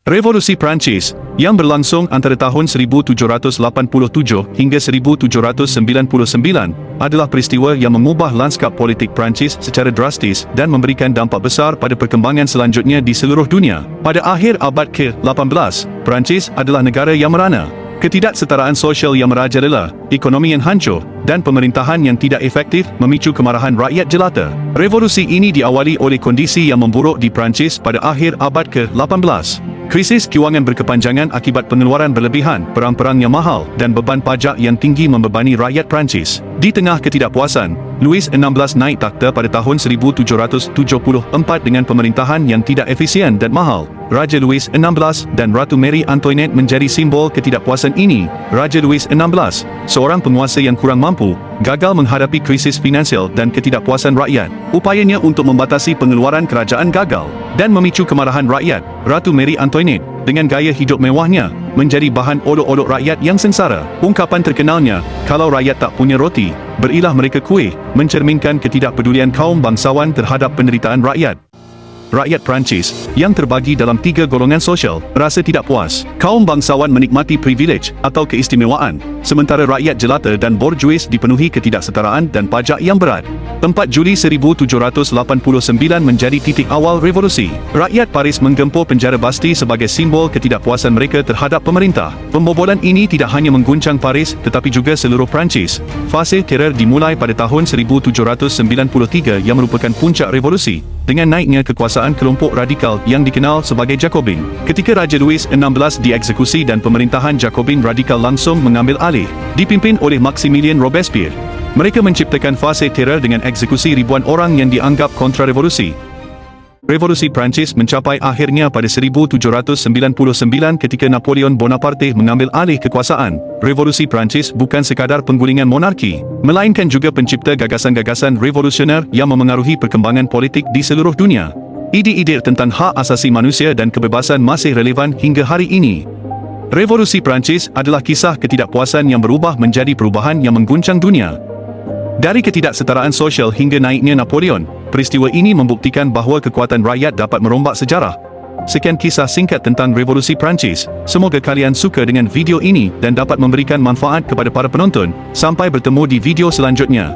Revolusi Perancis, yang berlangsung antara tahun 1787 hingga 1799, adalah peristiwa yang mengubah lanskap politik Perancis secara drastis dan memberikan dampak besar pada perkembangan selanjutnya di seluruh dunia. Pada akhir abad ke-18, Perancis adalah negara yang merana. Ketidaksetaraan sosial yang merajalela, ekonomi yang hancur, dan pemerintahan yang tidak efektif memicu kemarahan rakyat jelata. Revolusi ini diawali oleh kondisi yang memburuk di Perancis pada akhir abad ke-18. Krisis kewangan berkepanjangan akibat pengeluaran berlebihan, perang-perang yang mahal, dan beban pajak yang tinggi membebani rakyat Perancis. Di tengah ketidakpuasan, Louis XVI naik takhta pada tahun 1774 dengan pemerintahan yang tidak efisien dan mahal. Raja Louis XVI dan Ratu Marie Antoinette menjadi simbol ketidakpuasan ini. Raja Louis XVI, seorang penguasa yang kurang mampu, gagal menghadapi krisis finansial dan ketidakpuasan rakyat. Upayanya untuk membatasi pengeluaran kerajaan gagal dan memicu kemarahan rakyat. Ratu Marie Antoinette, dengan gaya hidup mewahnya, menjadi bahan olok-olok rakyat yang sengsara. Ungkapan terkenalnya, "Kalau rakyat tak punya roti, berilah mereka kuih," mencerminkan ketidakpedulian kaum bangsawan terhadap penderitaan rakyat. Rakyat Perancis, yang terbagi dalam 3 golongan sosial, rasa tidak puas. Kaum bangsawan menikmati privilege atau keistimewaan, sementara rakyat jelata dan borjuis dipenuhi ketidaksetaraan dan pajak yang berat. 4 Juli 1789 menjadi titik awal revolusi. Rakyat Paris menggempur penjara Basti sebagai simbol ketidakpuasan mereka terhadap pemerintah. Pembobolan ini tidak hanya mengguncang Paris tetapi juga seluruh Perancis. Fase teror dimulai pada tahun 1793 yang merupakan puncak revolusi, dengan naiknya kekuasaan kelompok radikal yang dikenal sebagai Jacobin. Ketika Raja Louis XVI dieksekusi dan pemerintahan Jacobin radikal langsung mengambil alih, dipimpin oleh Maximilien Robespierre. Mereka menciptakan fase teror dengan eksekusi ribuan orang yang dianggap kontra-revolusi. Revolusi Perancis mencapai akhirnya pada 1799 ketika Napoleon Bonaparte mengambil alih kekuasaan. Revolusi Perancis bukan sekadar penggulingan monarki, melainkan juga pencipta gagasan-gagasan revolusioner yang memengaruhi perkembangan politik di seluruh dunia. Ide-ide tentang hak asasi manusia dan kebebasan masih relevan hingga hari ini. Revolusi Perancis adalah kisah ketidakpuasan yang berubah menjadi perubahan yang mengguncang dunia. Dari ketidaksetaraan sosial hingga naiknya Napoleon, peristiwa ini membuktikan bahawa kekuatan rakyat dapat merombak sejarah. Sekian kisah singkat tentang Revolusi Perancis. Semoga kalian suka dengan video ini dan dapat memberikan manfaat kepada para penonton. Sampai bertemu di video selanjutnya.